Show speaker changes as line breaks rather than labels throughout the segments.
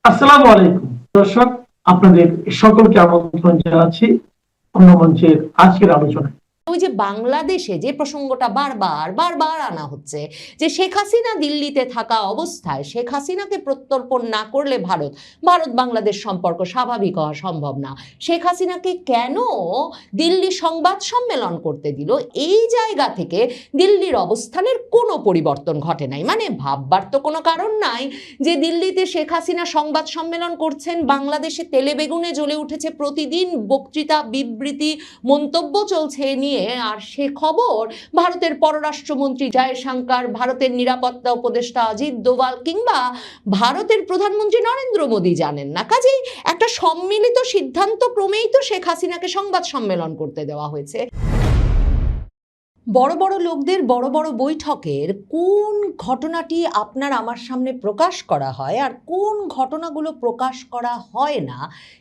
আসসালামু আলাইকুম দর্শক, আপনাদের সকলকে আমন্ত্রণ জানাচ্ছি অন্য মঞ্চের আজকের আলোচনায়।
ওই যে বাংলাদেশে যে প্রসঙ্গটা বারবার বারবার আনা হচ্ছে যে শেখ হাসিনা দিল্লিতে থাকা অবস্থায় শেখ হাসিনাকে প্রত্যর্পণ না করলে ভারত বাংলাদেশ সম্পর্ক স্বাভাবিক হওয়া সম্ভব না। শেখ হাসিনাকে কেন দিল্লি সংবাদ সম্মেলন করতে দিল, এই জায়গা থেকে দিল্লির অবস্থানের কোনো পরিবর্তন ঘটে নাই। মানে ভাববার তো কোনো কারণ নাই যে দিল্লিতে শেখ হাসিনা সংবাদ সম্মেলন করছেন, বাংলাদেশে তেলে বেগুনে জ্বলে উঠেছে, প্রতিদিন বক্তৃতা বিবৃতি মন্তব্য চলছে নিয়ে। আর সে খবর ভারতের পররাষ্ট্রমন্ত্রী জয়শঙ্কর, ভারতের নিরাপত্তা উপদেষ্টা অজিত দোভাল কিংবা ভারতের প্রধানমন্ত্রী নরেন্দ্র মোদী জানেন না। কাজেই একটা সম্মিলিত সিদ্ধান্ত ক্রমেই তো শেখ হাসিনাকে সংবাদ সম্মেলন করতে দেওয়া হয়েছে। বড় বড় লোকদের বড় বড় বৈঠকের কোন ঘটনাটি আপনার আমার সামনে প্রকাশ করা হয় আর কোন ঘটনাগুলো প্রকাশ করা হয় না,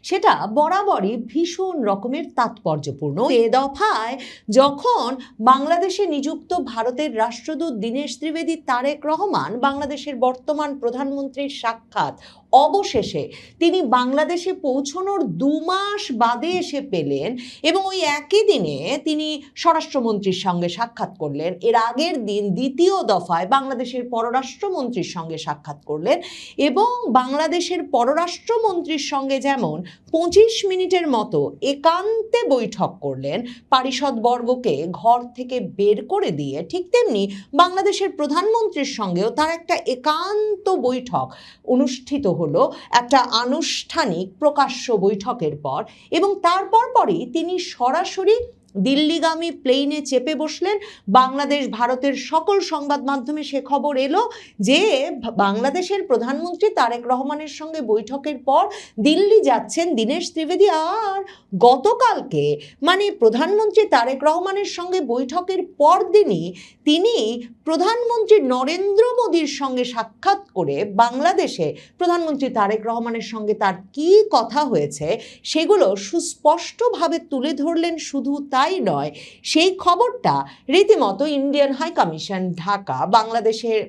সেটা বরাবরই ভীষণ রকমের তাৎপর্যপূর্ণ। এ দফায় যখন বাংলাদেশে নিযুক্ত ভারতের রাষ্ট্রদূত দীনেশ ত্রিবেদী তারেক রহমান বাংলাদেশের বর্তমান প্রধানমন্ত্রীর সাক্ষাৎ অবশেষে তিনি বাংলাদেশে পৌঁছানোর 2 মাস বাদে এসে পেলেন এবং ওই একই দিনে তিনি স্বরাষ্ট্রমন্ত্রীর সঙ্গে সাক্ষাৎ করলেন। এর আগের দিন দ্বিতীয় দফায় বাংলাদেশের পররাষ্ট্রমন্ত্রীর সঙ্গে সাক্ষাৎ করলেন এবং বাংলাদেশের পররাষ্ট্রমন্ত্রীর সঙ্গে যেমন 25 মিনিটের মতো একান্তে বৈঠক করলেন, পারিষদবর্গকে ঘর থেকে বের করে দিয়ে, ঠিক তেমনি বাংলাদেশের প্রধানমন্ত্রীর সঙ্গেও তার একটা একান্ত বৈঠক অনুষ্ঠিত হলো, একটা আনুষ্ঠানিক প্রকাশ্য বৈঠকের পর। এবং তারপর পরই তিনি সরাসরি দিল্লিগামী প্লেনে চেপে বসলেন। বাংলাদেশ ভারতের সকল সংবাদ মাধ্যমে সে খবর এলো যে বাংলাদেশের প্রধানমন্ত্রী তারেক রহমানের সঙ্গে বৈঠকের পর দিল্লি যাচ্ছেন দীনেশ ত্রিবেদী। আর গতকালকে মানে প্রধানমন্ত্রী তারেক রহমানের সঙ্গে বৈঠকের পর দিনই তিনি প্রধানমন্ত্রী নরেন্দ্র মোদীর সঙ্গে সাক্ষাৎ করে বাংলাদেশে প্রধানমন্ত্রী তারেক রহমানের সঙ্গে তার কি কথা হয়েছে সেগুলো সুস্পষ্টভাবে তুলে ধরলেন। শুধু তাই নয়, সেই খবরটা রীতিমতো ইন্ডিয়ান হাই কমিশন ঢাকা, বাংলাদেশের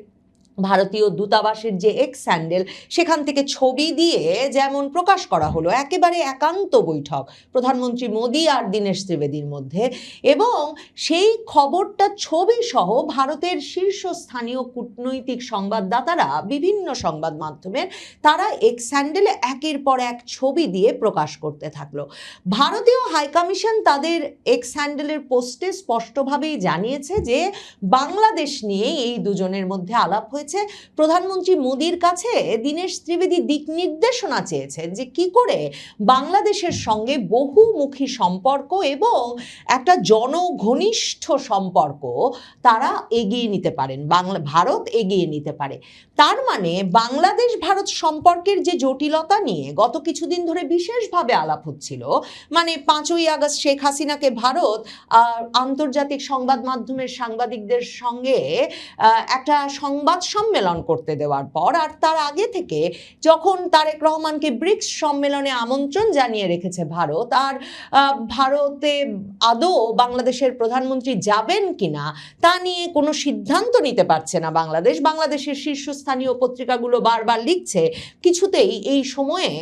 ভারতীয় দূতাবাসের যে এক্স হ্যান্ডেল, সেখান থেকে ছবি দিয়ে যেমন প্রকাশ করা হলো একেবারে একান্ত বৈঠক প্রধানমন্ত্রী মোদী আর দীনেশ ত্রিবেদীর মধ্যে। এবং সেই খবরটা ছবি সহ ভারতের শীর্ষস্থানীয় কূটনৈতিক সংবাদদাতারা, বিভিন্ন সংবাদ মাধ্যমের তারা এক্স হ্যান্ডেলে একের পর এক ছবি দিয়ে প্রকাশ করতে থাকলো। ভারতীয় হাইকমিশন তাদের এক্স হ্যান্ডেলের পোস্টে স্পষ্টভাবেই জানিয়েছে যে বাংলাদেশ নিয়ে এই দুজনের মধ্যে আলাপ হয়েছে। প্রধানমন্ত্রী মোদীর কাছে দীনেশ ত্রিবেদী দিক নির্দেশনা চেয়েছেন যে কি করে বাংলাদেশের সঙ্গে বহুমুখী সম্পর্ক এবং একটা জনঘনিষ্ঠ সম্পর্ক তারা এগিয়ে নিতে পারেন, ভারত এগিয়ে নিতে পারে। তার মানে বাংলাদেশ ভারত সম্পর্কের যে জটিলতা নিয়ে গত কিছুদিন ধরে বিশেষভাবে আলাপ হচ্ছিল, মানে 5ই আগস্ট শেখ হাসিনাকে ভারত আন্তর্জাতিক সংবাদ মাধ্যমের সাংবাদিকদের সঙ্গে একটা সংবাদ সম্মেলন করতে দেওয়ার পর, আর তার আগে থেকে যখন তারেক রহমানকে ব্রিক্স সম্মেলনে আমন্ত্রণ জানিয়ে রেখেছে ভারত, আর ভারতে আদৌ বাংলাদেশের প্রধানমন্ত্রী যাবেন কিনা তা নিয়ে কোনো সিদ্ধান্ত নিতে পারছে না বাংলাদেশের শীর্ষস্থানীয় পত্রিকাগুলো বারবার লিখছে কিছুতেই এই সময়ে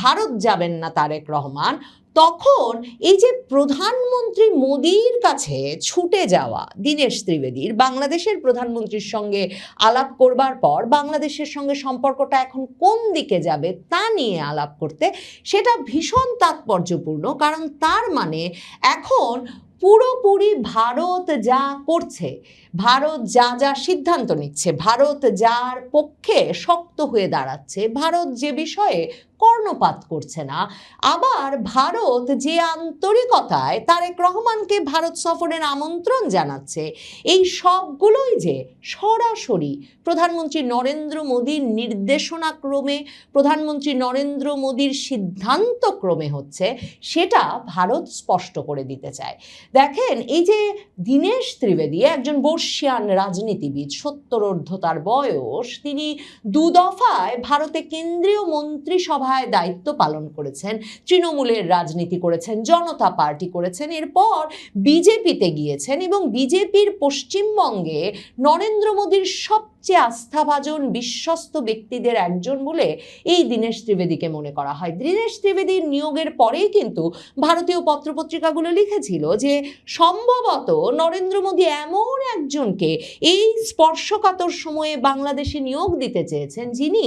ভারত যাবেন না তারেক রহমান। তখন এই যে প্রধানমন্ত্রী মোদীর কাছে ছুটে যাওয়া দীনেশ ত্রিবেদীর বাংলাদেশের প্রধানমন্ত্রীর সঙ্গে আলাপ করবার পর বাংলাদেশের সঙ্গে সম্পর্কটা এখন কোন দিকে যাবে তা নিয়ে আলাপ করতে, সেটা ভীষণ তাৎপর্যপূর্ণ। কারণ তার মানে এখন পুরোপুরি ভারত যা করছে, ভারত যা যা সিদ্ধান্ত নিচ্ছে, ভারত যার পক্ষে শক্ত হয়ে দাঁড়াচ্ছে, ভারত যে বিষয়ে কর্ণপাত করছে না, আবার ভারত যে আন্তরিকতায় তারেক রহমানকে ভারত সফরের আমন্ত্রণ জানাচ্ছে, এই সবগুলোই যে সরাসরি প্রধানমন্ত্রী নরেন্দ্র মোদীর নির্দেশনা ক্রমে, প্রধানমন্ত্রী নরেন্দ্র মোদীর সিদ্ধান্ত ক্রমে হচ্ছে, সেটা ভারত স্পষ্ট করে দিতে চায়। দেখেন, এই যে দীনেশ ত্রিবেদী একজন বর্ষিয়ান রাজনীতিবিদ, 70 তার বয়স, তিনি 2 দফায় ভারতে কেন্দ্রীয় মন্ত্রিসভায় দায়িত্ব পালন করেছেন, তৃণমূলের রাজনীতি করেছেন, জনতা পার্টি করেছেন, এরপর বিজেপিতে গিয়েছেন এবং বিজেপির পশ্চিমবঙ্গে নরেন্দ্র মোদীর সব সবচেয়ে আস্থাভাজন বিশ্বস্ত ব্যক্তিদের একজন বলে এই দীনেশ ত্রিবেদীকে মনে করা হয়। দীনেশ ত্রিবেদীর নিয়োগের পরেই কিন্তু ভারতীয় পত্রপত্রিকাগুলো লিখেছিল যে সম্ভবত নরেন্দ্র মোদী এমন একজনকে এই স্পর্শকাতর সময়ে বাংলাদেশে নিয়োগ দিতে চেয়েছেন যিনি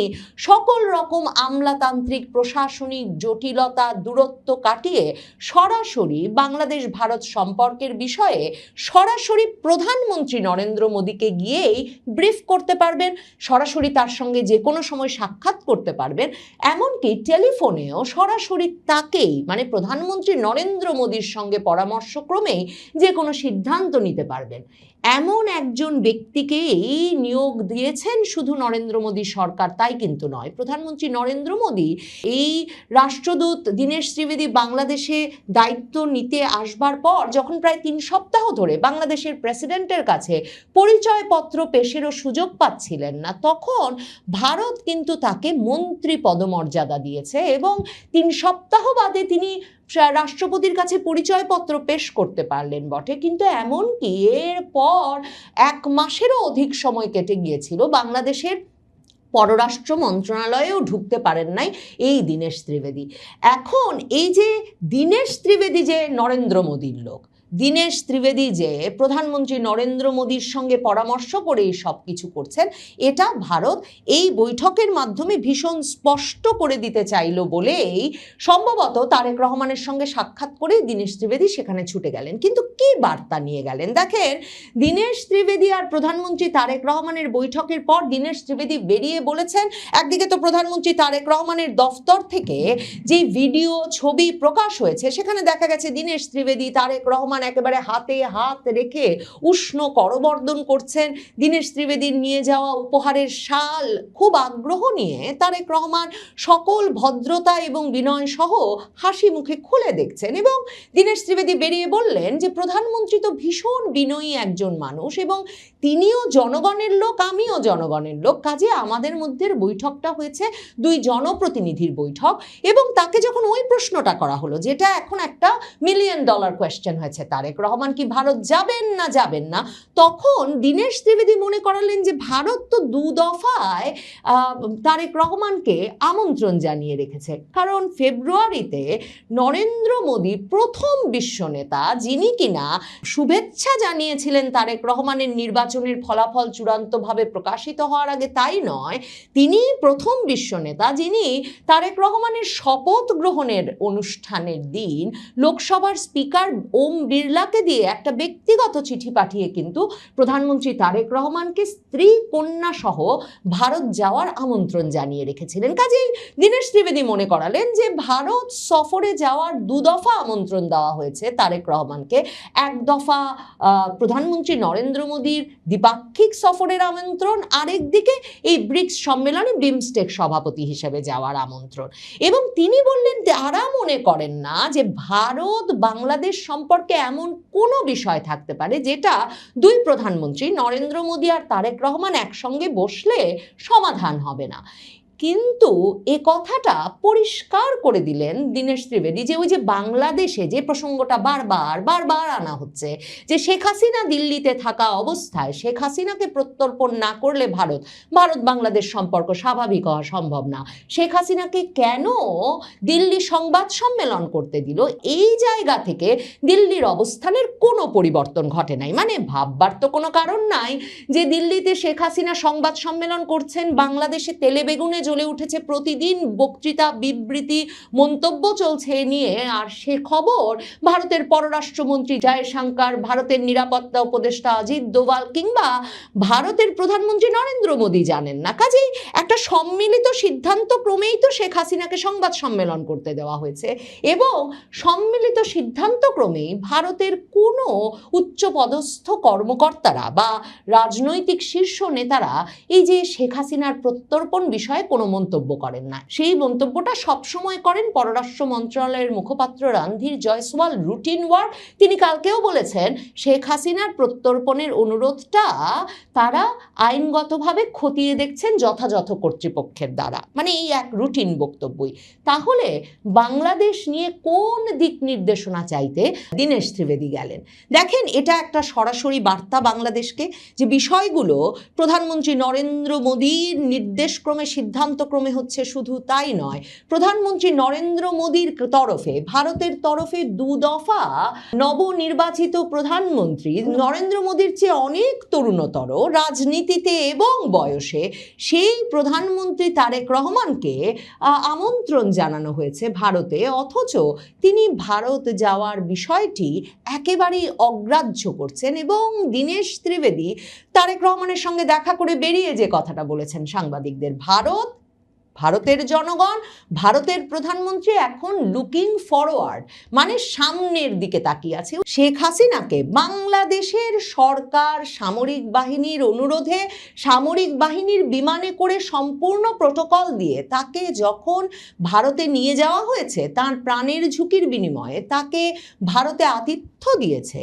সকল রকম আমলাতান্ত্রিক প্রশাসনিক জটিলতা দূরত্ব কাটিয়ে সরাসরি বাংলাদেশ ভারত সম্পর্কের বিষয়ে সরাসরি প্রধানমন্ত্রী নরেন্দ্র মোদীকে গিয়েই ব্রিফ করতে পারবেন, সরাসরি তার সঙ্গে যে কোনো সময় সাক্ষাৎ করতে পারবেন, এমনকি টেলিফোনেও সরাসরি তাকেই মানে প্রধানমন্ত্রী নরেন্দ্র মোদীর সঙ্গে পরামর্শক্রমেই যে কোনো সিদ্ধান্ত নিতে পারবেন। এমন একজন ব্যক্তিকেই নিয়োগ দিয়েছেন শুধু নরেন্দ্র মোদী সরকার, তাই কিন্তু নয়। প্রধানমন্ত্রী নরেন্দ্র মোদী এই রাষ্ট্রদূত দীনেশ ত্রিবেদী বাংলাদেশে দায়িত্ব নিতে আসবার পর যখন প্রায় 3 সপ্তাহ ধরে বাংলাদেশের প্রেসিডেন্টের কাছে পরিচয়পত্র পেশেরও সুযোগ পাচ্ছিলেন না, তখন ভারত কিন্তু তাকে মন্ত্রী পদমর্যাদা দিয়েছে এবং 3 সপ্তাহ বাদে তিনি রাষ্ট্রপতির কাছে পরিচয়পত্র পেশ করতে পারলেন বটে, কিন্তু এমনকি এরপর 1 মাসেরও অধিক সময় কেটে গিয়েছিল বাংলাদেশের পররাষ্ট্র মন্ত্রণালয়েও ঢুকতে পারেন নাই এই দীনেশ ত্রিবেদী। এখন এই যে দীনেশ ত্রিবেদী যে নরেন্দ্র মোদীর লোক, দীনেশ ত্রিবেদী যে প্রধানমন্ত্রী নরেন্দ্র মোদীর সঙ্গে পরামর্শ করে সব কিছু করছেন, এটা ভারত এই বৈঠকের মাধ্যমে ভীষণ স্পষ্ট করে দিতে চাইল বলেই সম্ভবত তারেক রহমানের সঙ্গে সাক্ষাৎ করেই দীনেশ ত্রিবেদী সেখানে ছুটে গেলেন। কিন্তু কি বার্তা নিয়ে গেলেন দেখেন, দীনেশ ত্রিবেদী আর প্রধানমন্ত্রী তারেক রহমানের বৈঠকের পর দীনেশ ত্রিবেদী বেরিয়ে বলেছেন, একদিকে তো প্রধানমন্ত্রী তারেক রহমানের দফতর থেকে যে ভিডিও ছবি প্রকাশ হয়েছে সেখানে দেখা গেছে দীনেশ ত্রিবেদী তারেক রহমান একেবারে হাতে হাত রেখে উষ্ণ করবর্ধন করছেন। দীনেশ ত্রিবেদীর নিয়ে যাওয়া উপহারের শাল খুব আগ্রহ নিয়ে তারেক রহমান সকল ভদ্রতা এবং বিনয় সহ হাসি মুখে খুলে দেখছেন এবং দীনেশ ত্রিবেদী বেরিয়ে বললেন যে প্রধানমন্ত্রী তো ভীষণ বিনয়ী একজন মানুষ এবং তিনিও জনগণের লোক, আমিও জনগণের লোক, কাজে আমাদের মধ্যে বৈঠকটা হয়েছে 2 জনপ্রতিনিধির বৈঠক। এবং তাকে যখন ওই প্রশ্নটা করা হলো, যেটা এখন একটা $1 মিলিয়ন কোয়েশ্চেন হয়েছে, তারেক রহমান কি ভারত যাবেন না যাবেন না, তখন দীনেশ ত্রিবেদী মনে করালেন যে ভারত তো 2 দফায় তারেক রহমানকে আমন্ত্রণ জানিয়ে রেখেছে। কারণ ফেব্রুয়ারিতে নরেন্দ্র মোদী প্রথম বিশ্ব নেতা যিনি কিনা শুভেচ্ছা জানিয়েছিলেন তারেক রহমানের নির্বাচনের ফলাফল চূড়ান্তভাবে প্রকাশিত হওয়ার আগে, তাই নয়, তিনি প্রথম বিশ্ব নেতা যিনি তারেক রহমানের শপথ গ্রহণের অনুষ্ঠানের দিন লোকসভার স্পিকার ওম বিড়লাকে দিয়ে একটা ব্যক্তিগত চিঠি পাঠিয়ে কিন্তু প্রধানমন্ত্রী তারেক রহমানকে স্ত্রী কন্যা সহ ভারত যাওয়ার আমন্ত্রণ জানিয়ে রেখেছিলেন। কাজেই দীনেশ ত্রিবেদী মনে করালেন যে ভারত সফরে যাওয়ার 2 দফা আমন্ত্রণ দেওয়া হয়েছে তারেক রহমানকে। 1 দফা প্রধানমন্ত্রী নরেন্দ্র মোদীর দ্বিপাক্ষিক সফরের আমন্ত্রণ, আরেকদিকে এই ব্রিক্স সম্মেলনে বিমস্টেক সভাপতি হিসেবে যাওয়ার আমন্ত্রণ। এবং তিনি বললেন তারা মনে করেন না যে ভারত বাংলাদেশ সম্পর্কে এমন কোনো বিষয় থাকতে পারে যেটা 2 প্রধানমন্ত্রী নরেন্দ্র মোদী আর তারেক রহমান একসঙ্গে বসলে সমাধান হবে না। কিন্তু এ কথাটা পরিষ্কার করে দিলেন দীনেশ ত্রিবেদী যে ওই যে বাংলাদেশে যে প্রসঙ্গটা বারবার আনা হচ্ছে যে শেখ হাসিনা দিল্লিতে থাকা অবস্থায় শেখ হাসিনাকে প্রত্যর্পণ না করলে ভারত বাংলাদেশ সম্পর্ক স্বাভাবিক হওয়া সম্ভব না, শেখ হাসিনাকে কেন দিল্লি সংবাদ সম্মেলন করতে দিল, এই জায়গা থেকে দিল্লির অবস্থানের কোনো পরিবর্তন ঘটে নাই। মানে ভাববার তো কোনো কারণ নাই যে দিল্লিতে শেখ হাসিনা সংবাদ সম্মেলন করছেন, বাংলাদেশে তেলে বেগুনে জ্বলে উঠেছে, প্রতিদিন বক্তৃতা বিবৃতি মন্তব্য চলছে নিয়ে, আর সে খবর ভারতের পররাষ্ট্রমন্ত্রী জয়শঙ্কর, ভারতের নিরাপত্তা উপদেষ্টা অজিত দোভাল কিংবা ভারতের প্রধানমন্ত্রী নরেন্দ্র মোদী জানেন না। কাজেই একটা সম্মিলিত সিদ্ধান্ত ক্রমেই তো শেখ হাসিনাকে সংবাদ সম্মেলন করতে দেওয়া হয়েছে এবং সম্মিলিত সিদ্ধান্ত ক্রমেই ভারতের কোনো উচ্চপদস্থ কর্মকর্তারা বা রাজনৈতিক শীর্ষ নেতারা এই যে শেখ হাসিনার প্রত্যর্পণ বিষয়ে কোনো মন্তব্য করেন না। সেই মন্তব্যটা সবসময় করেন পররাষ্ট্র মন্ত্রণালয়ের মুখপাত্র রণধীর জয়সওয়াল, রুটিন ওয়ার্ক। তিনি কালকেও বলেছেন শেখ হাসিনার প্রত্যর্পণের অনুরোধটা তারা আইনগতভাবে খতিয়ে দেখছেন যথাযথ কর্তৃপক্ষের দ্বারা, মানে এই এক রুটিন বক্তব্যই। তাহলে বাংলাদেশ নিয়ে কোন দিক নির্দেশনা চাইতে দীনেশ ত্রিবেদী গেলেন? দেখেন, এটা একটা সরাসরি বার্তা বাংলাদেশকে যে বিষয়গুলো প্রধানমন্ত্রী নরেন্দ্র মোদীর নির্দেশক্রমে সিদ্ধান্তক্রমে হচ্ছে। শুধু তাই নয়, প্রধানমন্ত্রী নরেন্দ্র মোদীর তরফে, ভারতের তরফে 2 দফা নবনির্বাচিত প্রধানমন্ত্রী নরেন্দ্র মোদীর চেয়ে অনেক তরুণতর রাজনীতিতে এবং বয়সে সেই প্রধানমন্ত্রী তারেক রহমানকে আমন্ত্রণ জানানো হয়েছে ভারতে, অথচ তিনি ভারত যাওয়ার বিষয়টি একেবারেই অগ্রাহ্য করছেন। এবং দীনেশ ত্রিবেদী তারেক রহমানের সঙ্গে দেখা করে বেরিয়ে যে কথাটা বলেছেন সাংবাদিকদের, ভারতের জনগণ, ভারতের প্রধানমন্ত্রী এখন লুকিং ফরওয়ার্ড, মানে সামনের দিকে তাকিয়ে আছে। শেখ হাসিনাকে বাংলাদেশের সরকার সামরিক বাহিনীর অনুরোধে সামরিক বাহিনীর বিমানে করে সম্পূর্ণ প্রোটোকল দিয়ে তাকে যখন ভারতে নিয়ে যাওয়া হয়েছে, তার প্রাণের ঝুঁকির বিনিময়ে তাকে ভারতে আতিথ্য দিয়েছে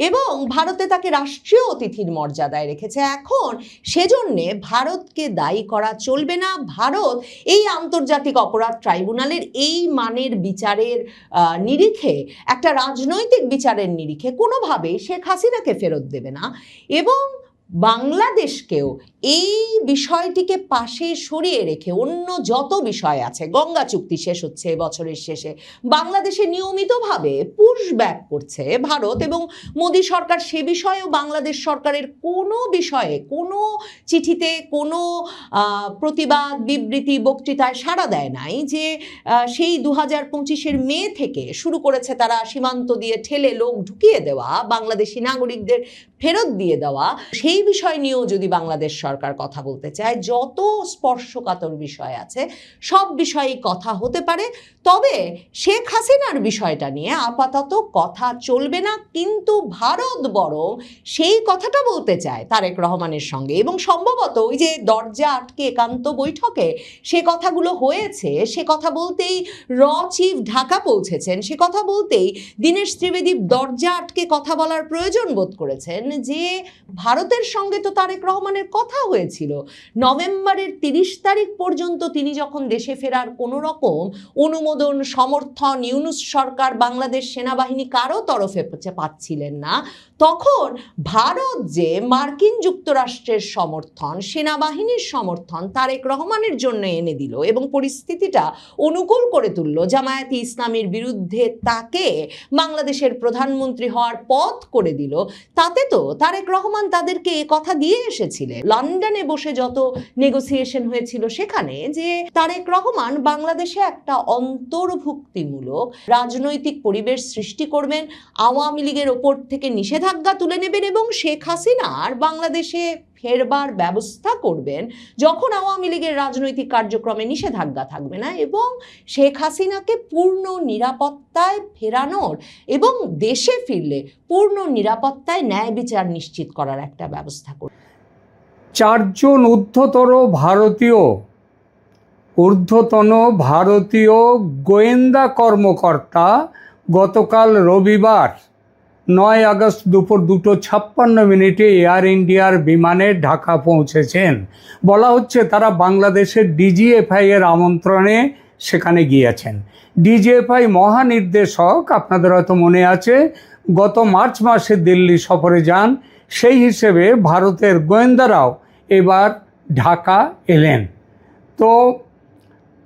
এবং ভারতে তাকে রাষ্ট্রীয় অতিথির মর্যাদায় রেখেছে। এখন সেজন্যে ভারতকে দায়ী করা চলবে না। ভারত এই আন্তর্জাতিক অপরাধ ট্রাইব্যুনালের এই মানের বিচারের নিরিখে, একটা রাজনৈতিক বিচারের নিরিখে কোনোভাবেই শেখ হাসিনাকে ফেরত দেবে না। এবং বাংলাদেশকেও এই বিষয়টিকে পাশে সরিয়ে রেখে অন্য যত বিষয় আছে, গঙ্গা চুক্তি শেষ হচ্ছে বছরের শেষে, বাংলাদেশে নিয়মিতভাবে পুশব্যাক করছে ভারত এবং মোদী সরকার। সে বিষয়েও বাংলাদেশ সরকারের কোনো বিষয়ে, কোনো চিঠিতে, কোনো প্রতিবাদ, বিবৃতি, বক্তৃতায় সাড়া দেয় নাই যে সেই 2025-এর মে থেকে শুরু করেছে তারা সীমান্ত দিয়ে ঠেলে লোক ঢুকিয়ে দেওয়া, বাংলাদেশি নাগরিকদের ফেরত দিয়ে দেওয়া। সেই বিষয় নিয়েও যদি বাংলাদেশ সরকার কথা বলতে চায়, যত স্পর্শকাতর বিষয় আছে সব বিষয়েই কথা হতে পারে। তবে শেখ হাসিনার বিষয়টা নিয়ে আপাতত কথা চলবে না, কিন্তু ভারত বরং সেই কথাটা বলতে চায় তারেক রহমানের সঙ্গে। এবং সম্ভবত ওই যে দরজা আটকে একান্ত বৈঠকে সে কথাগুলো হয়েছে, সে কথা বলতেই চিফ ঢাকা পৌঁছেছেন, সে কথা বলতেই দীনেশ ত্রিবেদী দরজা আটকে কথা বলার প্রয়োজন বোধ করেছেন যে ভারতের সঙ্গে তো তারেক রহমানের কথা হয়েছিল। নভেম্বরের 30 তারিখ পর্যন্ত তিনি যখন দেশে ফেরার কোনো রকম অনুমোদন, সমর্থন ইউনূস সরকার, বাংলাদেশ সেনাবাহিনী কারো তরফে পাচ্ছিলেন না, তখন ভারত যে মার্কিন যুক্তরাষ্ট্রের সমর্থন, সেনাবাহিনীর সমর্থন তারেক রহমানের জন্য এনে দিল এবং পরিস্থিতিটা অনুকূল করে তুলল, জামায়াতে ইসলামীর বিরুদ্ধে তাকে বাংলাদেশের প্রধানমন্ত্রী হওয়ার পথ করে দিল। তাতে তো তারেক রহমান তাদেরকে এ কথা দিয়ে এসেছিলেন লন্ডনে বসে যত নেগোসিয়েশন হয়েছিল সেখানে, যে তারেক রহমান বাংলাদেশে একটা অন্তর্ভুক্তিমূলক রাজনৈতিক পরিবেশ সৃষ্টি করবেন, আওয়ামী লীগের ওপর থেকে নিষেধাজ্ঞা তুলে নেবেন এবং শেখ হাসিনার বাংলাদেশে ফেরবার ব্যবস্থা করবেন যখন আওয়ামী লীগের রাজনৈতিক কার্যক্রমে নিষেধাজ্ঞা থাকবে না, এবং শেখ হাসিনাকে পূর্ণ নিরাপত্তায় ফেরানোর এবং দেশে ফিরলে পূর্ণ নিরাপত্তায় ন্যায় বিচার নিশ্চিত করার একটা ব্যবস্থা করবে।
4 জন ঊর্ধ্বতন ভারতীয় গোয়েন্দা কর্মকর্তা গতকাল রবিবার 9 আগস্ট দুপুর 2:56 এয়ার ইন্ডিয়ার বিমানে ঢাকা পৌঁছেছেন। বলা হচ্ছে তারা বাংলাদেশের ডিজিএফআই এর আমন্ত্রণে সেখানে গিয়েছেন। ডিজিএফআই মহানির্দেশক, আপনাদের হয়তো মনে আছে, গত মার্চ মাসে দিল্লি সফরে যান। সেই হিসেবে ভারতের গোয়েন্দারাও এবার ঢাকা এলেন। তো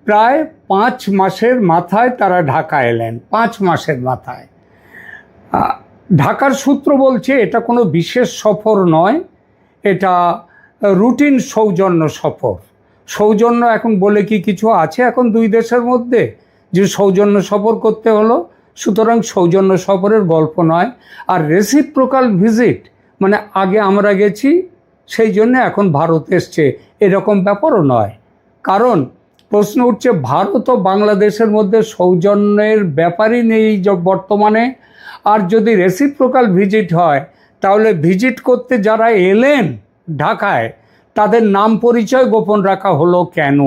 প্রায় 5 মাসের মাথায় তারা ঢাকা এলেন, 5 মাসের মাথায়। ঢাকার সূত্র বলছে এটা কোনো বিশেষ সফর নয়, এটা রুটিন সৌজন্য সফর। সৌজন্য এখন বলে কি কিছু আছে এখন দুই দেশের মধ্যে যে সৌজন্য সফর করতে হলো? সুতরাং সৌজন্য সফরের গল্প নয়। আর রেসিপ্রোকাল ভিজিট মানে আগে আমরা গেছি সেই জন্য এখন ভারত এসছে, এরকম ব্যাপারও নয়। কারণ প্রশ্ন উঠছে ভারত ও বাংলাদেশের মধ্যে সৌজন্যের ব্যাপারই নেই বর্তমানে। আর যদি রেসিপ্রোকাল ভিজিট হয় তাহলে ভিজিট করতে যারা এলেন ঢাকায় তাদের নাম পরিচয় গোপন রাখা হলো কেন?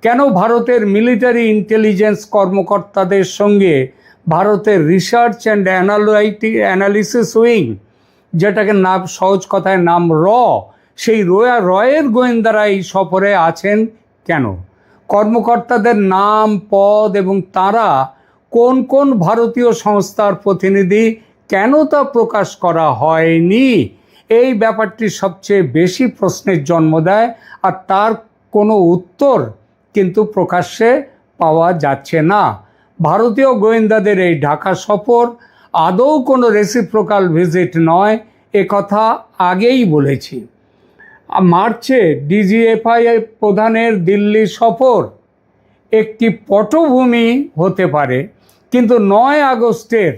কেন ভারতের মিলিটারি ইন্টেলিজেন্স কর্মকর্তাদের সঙ্গে ভারতের রিসার্চ অ্যান্ড অ্যানালিসিস উইং, যেটাকে নাম সহজ কথায় নাম সেই রয়ের গোয়েন্দারা এই সফরে আছেন কেন? কর্মকর্তাদের নাম, পদ এবং তারা কোন কোন ভারতীয় সংস্থার প্রতিনিধি কেন তা প্রকাশ করা হয়নি, এই ব্যাপারটি সবচেয়ে বেশি প্রশ্নের জন্ম দেয়। আর তার কোনো উত্তর কিন্তু প্রকাশ্যে পাওয়া যাচ্ছে না। ভারতীয় গোয়েন্দাদের এই ঢাকা সফর আদৌ কোনো রেসিপ্রোকাল ভিজিট নয়, কথা আগেই বলেছি। মার্চে ডিজিএফআই প্রধানের দিল্লি সফর একটি পটভূমি হতে পারে, কিন্তু 9 আগস্টের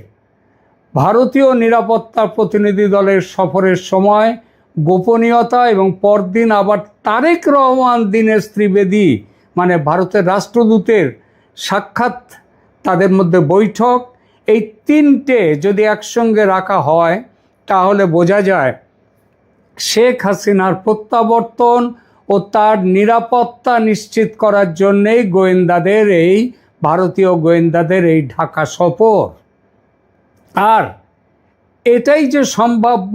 ভারতীয় নিরাপত্তা প্রতিনিধি দলের সফরের সময় গোপনীয়তা এবং পরদিন আবার তারেক রহমান, দীনেশ ত্রিবেদী মানে ভারতের রাষ্ট্রদূতের সাক্ষাৎ, তাদের মধ্যে বৈঠক, এই তিনটে যদি একসঙ্গে রাখা হয় তাহলে বোঝা যায় শেখ হাসিনার প্রত্যাবর্তন ও তার নিরাপত্তা নিশ্চিত করার জন্যেই ভারতীয় গোয়েন্দাদের এই ঢাকা সফর। আর এটাই যে সম্ভাব্য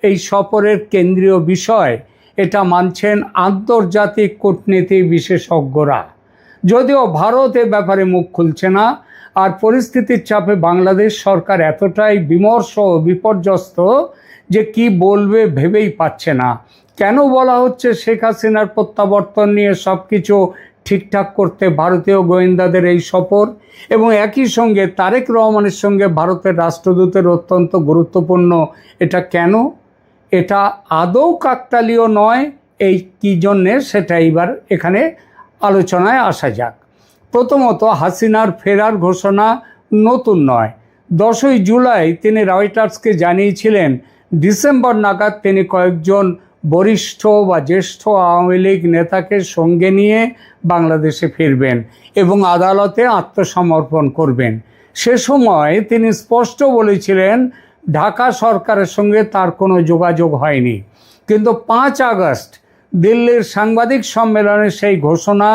এই সফরের কেন্দ্রীয় বিষয়, এটা মানছেন আন্তর্জাতিক কূটনীতি বিশেষজ্ঞরা। যদিও ভারত এ ব্যাপারে মুখ খুলছে না, আর পরিস্থিতির চাপে বাংলাদেশ সরকার এতটাই বিমর্ষ ও বিপর্যস্ত যে কি বলবে ভেবেই পাচ্ছে না। কেন বলা হচ্ছে শেখ হাসিনার প্রত্যাবর্তন নিয়ে সব কিছু ঠিকঠাক করতে ভারতীয় গোয়েন্দাদের এই সফর, এবং একই সঙ্গে তারেক রহমানের সঙ্গে ভারতের রাষ্ট্রদূতের অত্যন্ত গুরুত্বপূর্ণ, এটা কেন? এটা আদৌ কাকতালীয় নয়, এই কী জন্যে সেটা এবার এখানে আলোচনায় আসা যাক। প্রথমত, হাসিনার ফেরার ঘোষণা নতুন নয়। 10ই জুলাই তিনি রয়টার্সকে জানিয়েছিলেন ডিসেম্বর নাগাদ তিনি কয়েকজন বরিষ্ঠ বা জ্যেষ্ঠ আওয়ামী লীগ নেতাকে সঙ্গে নিয়ে বাংলাদেশে ফিরবেন এবং আদালতে আত্মসমর্পণ করবেন। সে সময় তিনি স্পষ্ট বলেছিলেন ঢাকা সরকারের সঙ্গে তার কোনো যোগাযোগ হয়নি। কিন্তু 5 আগস্ট দিল্লির সাংবাদিক সম্মেলনে সেই ঘোষণা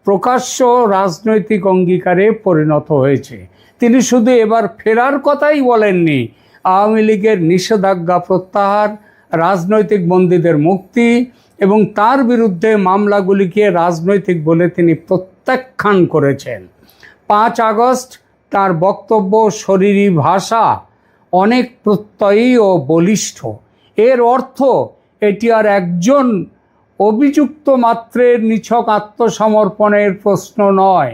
প্রকাশ্য রাজনৈতিক অঙ্গীকারে পরিণত হয়েছে। তিনি শুধু এবার ফেরার কথাই বলেননি, আওয়ামী লীগের নিষেধাজ্ঞা প্রত্যাহার, রাজনৈতিক বন্দীদের মুক্তি এবং তার বিরুদ্ধে মামলাগুলিকে রাজনৈতিক বলে তিনি প্রত্যাখ্যান করেছেন। 5 আগস্ট তার বক্তব্য, শরীরী ভাষা অনেক প্রত্যয়ী ও বলিষ্ঠ। এর অর্থ এটি আর একজন অভিযুক্ত মাত্রের নিছক আত্মসমর্পণের প্রশ্ন নয়,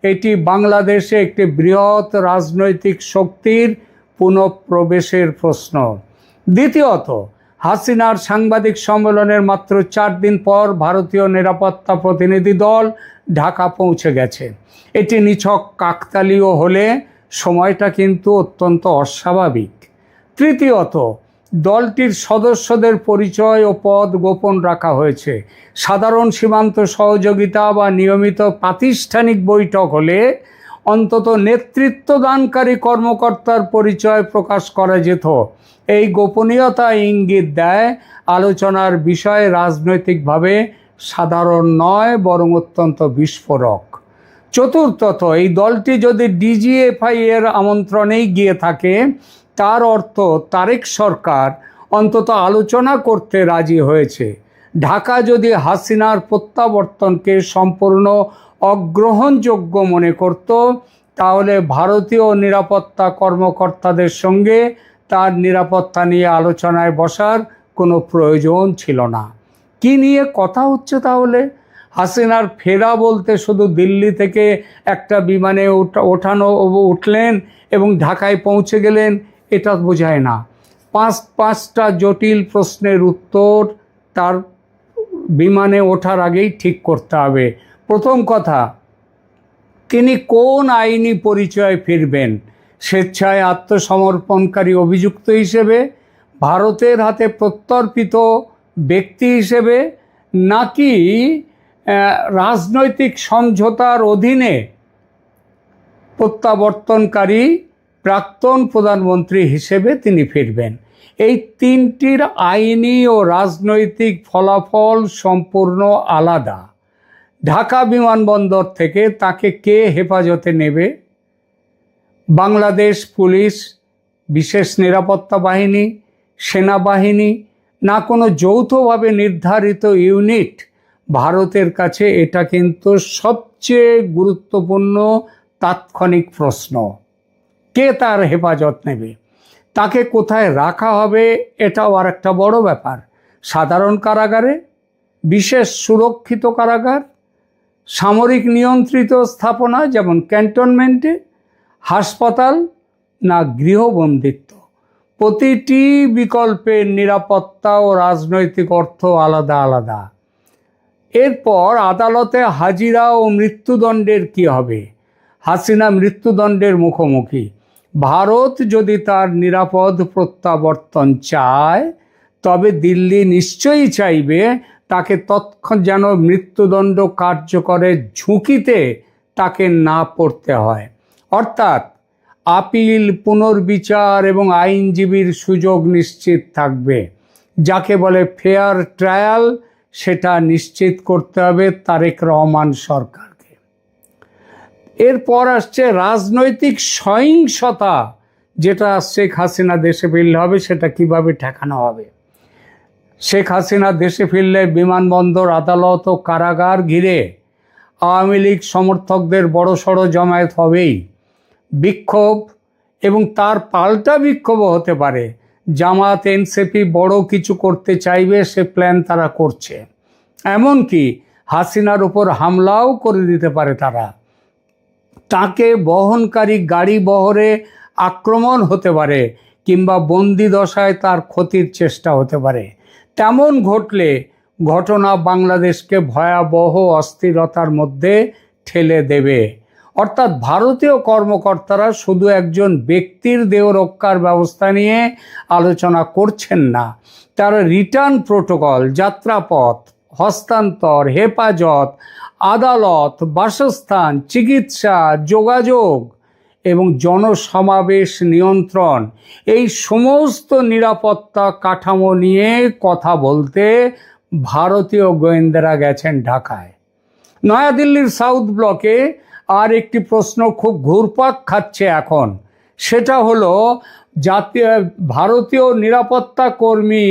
এটি বাংলাদেশে একটি বৃহৎ রাজনৈতিক শক্তির পুনঃপ্রবেশের প্রশ্ন। দ্বিতীয়ত, হাসিনার সাংবাদিক সম্মেলনের মাত্র 4 দিন পর ভারতীয় নিরাপত্তা প্রতিনিধি দল ঢাকা পৌঁছে গেছে। এটি নিছক কাকতালীয় হলে সময়টা কিন্তু অত্যন্ত অস্বাভাবিক। তৃতীয়ত, দলটির সদস্যদের পরিচয় ও পদ গোপন রাখা হয়েছে। সাধারণ সীমান্ত সহযোগিতা বা নিয়মিত প্রাতিষ্ঠানিক বৈঠক হলে অন্তত নেতৃত্বদানকারী কর্মকর্তার পরিচয় প্রকাশ করা যেত। এই গোপনীয়তা ইঙ্গিত দেয় আলোচনার বিষয় রাজনৈতিকভাবে সাধারণ নয়, বরং অত্যন্ত বিস্ফোরক। চতুর্থত, এই দলটি যদি ডিজিএফআই এর আমন্ত্রণেই গিয়ে থাকে, তার অর্থ তারেক সরকার অন্তত আলোচনা করতে রাজি হয়েছে। ঢাকা যদি হাসিনার প্রত্যাবর্তনকে সম্পূর্ণ অগ্রহণযোগ্য মনে করত, তাহলে ভারতীয় নিরাপত্তা কর্মকর্তাদের সঙ্গে তার নিরাপত্তা নিয়ে আলোচনায় বসার কোনো প্রয়োজন ছিল না। কি নিয়ে কথা হচ্ছে তাহলে? হাসিনার ফেরা বলতে শুধু দিল্লি থেকে একটা বিমানে উঠলেন এবং ঢাকায় পৌঁছে গেলেন, এটা বোঝায় না। 5টা জটিল প্রশ্নের উত্তর তার বিমানে ওঠার আগেই ঠিক করতে হবে। প্রথম কথা, তিনি কোন আইনি পরিচয়ে ফিরবেন? স্বেচ্ছায় আত্মসমর্পণকারী অভিযুক্ত হিসেবে, ভারতের হাতে প্রত্যর্পিত ব্যক্তি হিসেবে, নাকি রাজনৈতিক সমঝোতার অধীনে প্রত্যাবর্তনকারী প্রাক্তন প্রধানমন্ত্রী হিসেবে তিনি ফিরবেন? এই তিনটির আইনি ও রাজনৈতিক ফলাফল সম্পূর্ণ আলাদা। ঢাকা বিমানবন্দর থেকে তাকে কে হেফাজতে নেবে? বাংলাদেশ পুলিশ, বিশেষ নিরাপত্তা বাহিনী, সেনাবাহিনী, না কোনো যৌথভাবে নির্ধারিত ইউনিট? ভারতের কাছে এটা কিন্তু সবচেয়ে গুরুত্বপূর্ণ তাৎক্ষণিক প্রশ্ন। কে তার হেফাজত নেবে? তাকে কোথায় রাখা হবে এটাও আর একটা বড় ব্যাপার। সাধারণ কারাগারে, বিশেষ সুরক্ষিত কারাগার, সামরিক নিয়ন্ত্রিত স্থাপনা যেমন ক্যান্টনমেন্টে, হাসপাতাল, না গৃহবন্দিত্ব? প্রতিটি বিকল্পের নিরাপত্তা ও রাজনৈতিক অর্থ আলাদা আলাদা। এরপর আদালতে হাজিরা ও মৃত্যুদণ্ডের কি হবে? হাসিনা মৃত্যুদণ্ডের মুখোমুখি। ভারত যদি তার নিরাপদ প্রত্যাবর্তন চায়, তবে দিল্লি নিশ্চয়ই চাইবে তাকে তৎক্ষণ যেন মৃত্যুদণ্ড কার্যকরের ঝুঁকিতে তাকে না পড়তে হয়। অর্থাৎ আপিল, পুনর্বিচার এবং আইনজীবীর সুযোগ নিশ্চিত থাকবে। যাকে বলে ফেয়ার ট্রায়াল, সেটা নিশ্চিত করতে হবে তারেক রহমান সরকারকে। এরপর আসছে রাজনৈতিক সহিংসতা, যেটা শেখ হাসিনা দেশে ফিরলে হবে, সেটা কিভাবে ঠেকানো হবে? শেখ হাসিনা দেশে ফিরলে বিমানবন্দর, আদালত ও কারাগার ঘিরে আওয়ামী লীগ সমর্থকদের বড়সড় জমায়েত হবেই। বিক্ষোভ এবং তার পাল্টা বিক্ষোভও হতে পারে। জামাত, এনসিপি বড় কিছু করতে চাইবে, সে প্ল্যান তারা করছে। এমনকি হাসিনার উপর হামলাও করে দিতে পারে তারা। তাকে বহনকারী গাড়ি বহরে আক্রমণ হতে পারে, কিংবা বন্দি দশায় তার ক্ষতির চেষ্টা হতে পারে। তেমন ঘটলে ঘটনা বাংলাদেশকে ভয়াবহ অস্থিরতার মধ্যে ঠেলে দেবে। অর্থাৎ ভারতীয় কর্মকর্তারা শুধু একজন ব্যক্তির দেহ রক্ষার ব্যবস্থা নিয়ে আলোচনা করছেন না, তারা রিটার্ন প্রোটোকল, যাত্রাপথ, হস্তান্তর, হেফাজত, আদালত, বাসস্থান, চিকিৎসা, যোগাযোগ এবং জনসমাবেশ নিয়ন্ত্রণ, এই সমস্ত নিরাপত্তা কাঠামো নিয়ে কথা বলতে ভারতীয় গোয়েন্দারা গেছেন ঢাকায়। নয়াদিল্লির সাউথ ব্লকে আর একটি প্রশ্ন খুব ঘুরপাক খাচ্ছে এখন, সেটা হলো ভারতীয় নিরাপত্তা কর্মী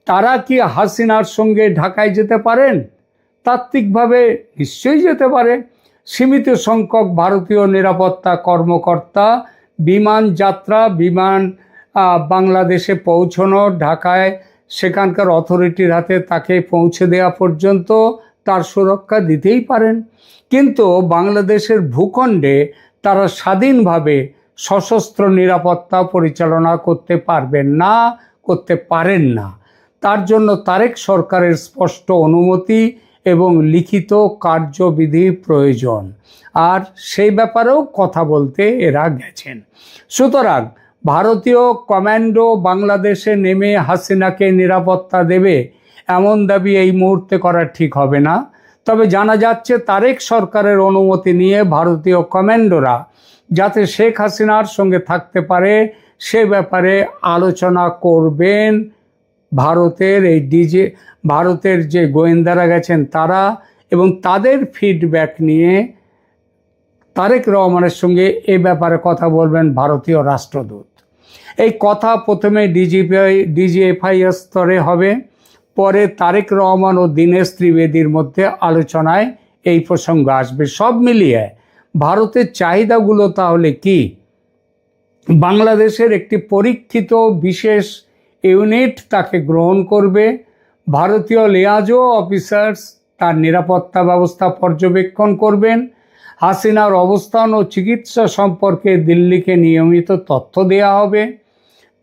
তারা কি হাসিনার সঙ্গে ঢাকায় যেতে পারেন? তাত্ত্বিকভাবে নিশ্চয়ই যেতে পারে। সীমিত সংখ্যক ভারতীয় নিরাপত্তা কর্মকর্তা বিমান যাত্রা, বাংলাদেশে পৌঁছানো, ঢাকায় সেখানকার অথরিটির হাতে তাকে পৌঁছে দেওয়া পর্যন্ত তার সুরক্ষা দিতেই পারেন। কিন্তু বাংলাদেশের ভূখণ্ডে তারা স্বাধীনভাবে সশস্ত্র নিরাপত্তা পরিচালনা করতে পারেন না। তার জন্য তারেক সরকারের স্পষ্ট অনুমতি এবং লিখিত কার্যবিধি প্রয়োজন, আর সেই ব্যাপারেও কথা বলতে এরা গেছেন। সুতরাং ভারতীয় কমান্ডো বাংলাদেশে নেমে হাসিনাকে নিরাপত্তা দেবে, এমন দাবি এই মুহূর্তে করা ঠিক হবে না। তবে জানা যাচ্ছে তারেক সরকারের অনুমতি নিয়ে ভারতীয় কমান্ডোরা যাতে শেখ হাসিনার সঙ্গে থাকতে পারে, সে ব্যাপারে আলোচনা করবেন ভারতের যে গোয়েন্দারা গেছেন তারা, এবং তাদের ফিডব্যাক নিয়ে তারেক রহমানের সঙ্গে এ ব্যাপারে কথা বলবেন ভারতীয় রাষ্ট্রদূত। এই কথা প্রথমে ডিজিএফআই স্তরে হবে, পরে তারেক রহমান ও দীনেশ ত্রিবেদীর মধ্যে আলোচনায় এই প্রসঙ্গ আসবে। সব মিলিয়ে ভারতের চাহিদাগুলো তাহলে কি? বাংলাদেশের একটি পরীক্ষিত বিশেষ ইউনিট তাকে গ্রহণ করবে। ভারতীয় লিয়াজো অফিসার্স তার নিরাপত্তা ব্যবস্থা পর্যবেক্ষণ করবেন। হাসিনার অবস্থান ও চিকিৎসা সম্পর্কে দিল্লিকে নিয়মিত তথ্য দেওয়া হবে।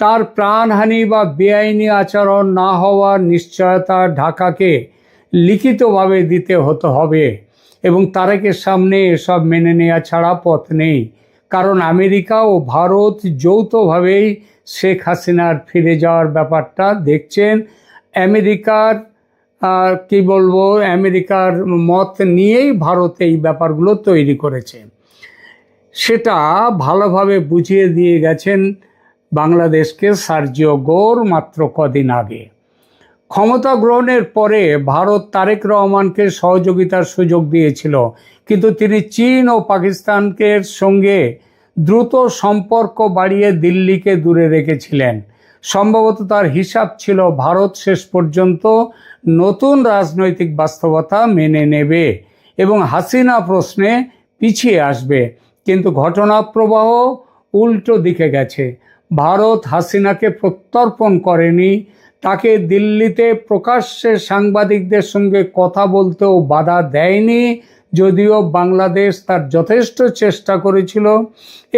তার প্রাণহানি বা বেআইনি আচরণ না হওয়ার নিশ্চয়তা ঢাকাকে লিখিতভাবে দিতে হবে, এবং তারেকের সামনে এসব মেনে নেওয়া ছাড়া পথ নেই। কারণ আমেরিকা ও ভারত যৌথভাবেই শেখ হাসিনার ফিরে যাওয়ার ব্যাপারটা দেখছেন। আমেরিকার মত নিয়েই ভারত এই ব্যাপারগুলো তৈরি করেছে। সেটা ভালোভাবে বুঝিয়ে দিয়ে গেছেন বাংলাদেশকে সার্জিও গোর মাত্র কদিন আগে। ক্ষমতা গ্রহণের পরে ভারত তারেক রহমানকে সহযোগিতার সুযোগ দিয়েছিল, কিন্তু তিনি চীন ও পাকিস্তানকে সঙ্গে দ্রুত সম্পর্ক বাড়িয়ে দিল্লিকে দূরে রেখেছিলেন। সম্ভবত তার হিসাব ছিল ভারত শেষ পর্যন্ত নতুন রাজনৈতিক বাস্তবতা মেনে নেবে এবং হাসিনা প্রশ্নে পিছিয়ে আসবে। কিন্তু ঘটনা প্রবাহ উল্টো দিকে গেছে। ভারত হাসিনাকে প্রত্যর্পণ করেনি, তাকে দিল্লিতে প্রকাশ্যে সাংবাদিকদের সঙ্গে কথা বলতেও বাধা দেয়নি, যদিও বাংলাদেশ তার যথেষ্ট চেষ্টা করেছিল।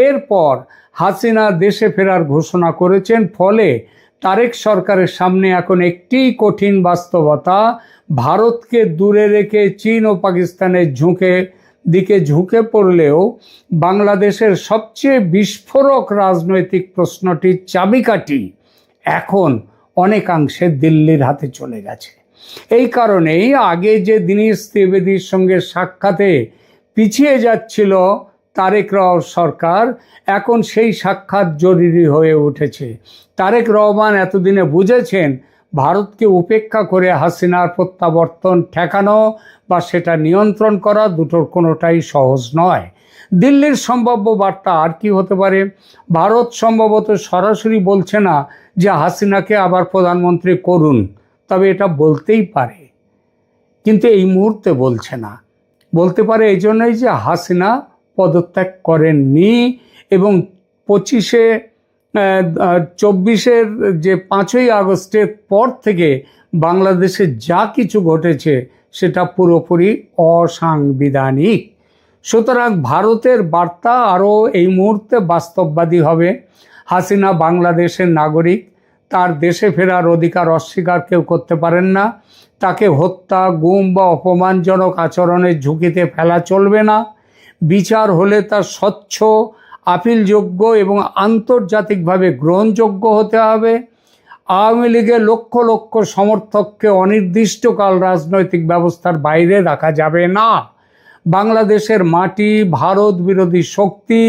এরপর হাসিনা দেশে ফেরার ঘোষণা করেছেন, ফলে তারেক সরকারের সামনে এখন একটি কঠিন বাস্তবতা, ভারতকে দূরে রেখে চীন ও পাকিস্তানের দিকে ঝুঁকে পড়লেও বাংলাদেশের সবচেয়ে বিস্ফোরক রাজনৈতিক প্রশ্নটির চাবিকাঠি এখন অনেকাংশে দিল্লির হাতে চলে গেছে। এই কারণেই আগে যে দীনেশ ত্রিবেদীর সঙ্গে সাক্ষাতে পিছিয়ে যাচ্ছিল তারেক সরকার, এখন সেই সাক্ষাৎ জরুরি হয়ে উঠেছে। তারেক রহমান এতদিনে বুঝেছেন ভারতকে উপেক্ষা করে হাসিনার প্রত্যাবর্তন ঠেকানো বা সেটা নিয়ন্ত্রণ করা দুটোর কোনোটাই সহজ নয়। দিল্লির সম্ভাব্য বার্তা আর কি হতে পারে? ভারত সম্ভবত সরাসরি বলছে না যে হাসিনাকে আবার প্রধানমন্ত্রী করুন, তবে এটা বলতেই পারে, কিন্তু এই মুহূর্তে বলছে না। বলতে পারে এই জন্যই যে হাসিনা পদত্যাগ করেননি এবং 24-এর যে 5ই আগস্টের পর থেকে বাংলাদেশে যা কিছু ঘটেছে সেটা পুরোপুরি অসাংবিধানিক। সুতরাং ভারতের বার্তা আরও এই মুহূর্তে বাস্তববাদী হবে। হাসিনা বাংলাদেশের নাগরিক, তার দেশে ফেরার অধিকার অস্বীকার কেউ করতে পারেন না। তাকে হত্যা, গুম বা অপমানজনক আচরণের ঝুঁকিতে ফেলা চলবে না। বিচার হলে তা স্বচ্ছ, আপিলযোগ্য এবং আন্তর্জাতিকভাবে গ্রহণযোগ্য হতে হবে। আওয়ামী লীগের লক্ষ লক্ষ সমর্থককে অনির্দিষ্টকাল রাজনৈতিক ব্যবস্থার বাইরে রাখা যাবে না। বাংলাদেশের মাটি ভারত বিরোধী শক্তি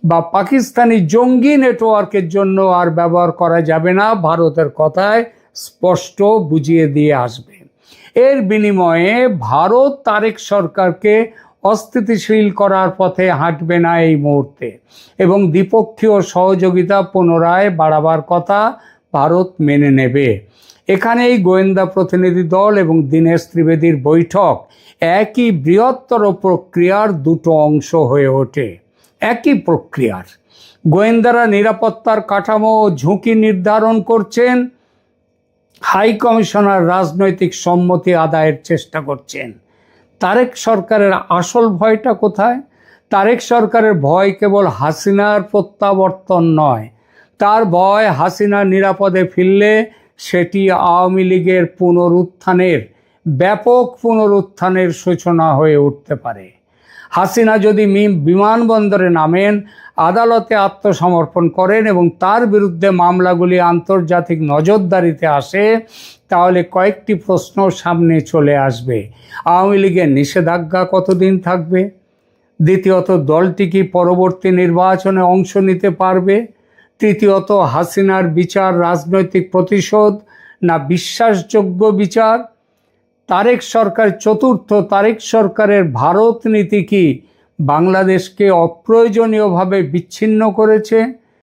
বা পাকিস্তানি জঙ্গি নেটওয়ার্কের জন্য আর ব্যবহার করা যাবে না, ভারতের কথায় স্পষ্ট বুঝিয়ে দিয়ে আসবে। এর বিনিময়ে ভারত তারেক সরকারকে অস্থিতিশীল করার পথে হাঁটবে না এই মুহূর্তে, এবং দ্বিপক্ষীয় সহযোগিতা পুনরায় বাড়াবার কথা ভারত মেনে নেবে। এখানেই গোয়েন্দা প্রতিনিধি দল এবং দীনেশ ত্রিবেদীর বৈঠক একই বৃহত্তর প্রক্রিয়ার দুটো অংশ হয়ে ওঠে। একই প্রক্রিয়ার গোয়েন্দারা নিরাপত্তার কাঠামো ও ঝুঁকি নির্ধারণ করছেন, হাই কমিশনার রাজনৈতিক সম্মতি আদায়ের চেষ্টা করছেন। তারেক সরকারের আসল ভয়টা কোথায়? তারেক সরকারের ভয় কেবল হাসিনার প্রত্যাবর্তন নয়, তার ভয় হাসিনা নিরাপদে ফিরলে সেটি আওয়ামী লীগের ব্যাপক পুনরুত্থানের সূচনা হয়ে উঠতে পারে। হাসিনা যদি বিমানবন্দরে নামেন, আদালতে আত্মসমর্পণ করেন এবং তার বিরুদ্ধে মামলাগুলি আন্তর্জাতিক নজরদারিতে আসে, তাহলে কয়েকটি প্রশ্ন সামনে চলে আসবে। আওয়ামী লীগের নিষেধাজ্ঞা কতদিন থাকবে? দ্বিতীয়ত, দলটি কি পরবর্তী নির্বাচনে অংশ নিতে পারবে? তৃতীয়ত, হাসিনার বিচার রাজনৈতিক প্রতিশোধ না বিশ্বাসযোগ্য বিচার? তারেক সরকারের ভারত নীতি কি বাংলাদেশকে অপ্রয়োজনীয়ভাবে বিচ্ছিন্ন করেছে?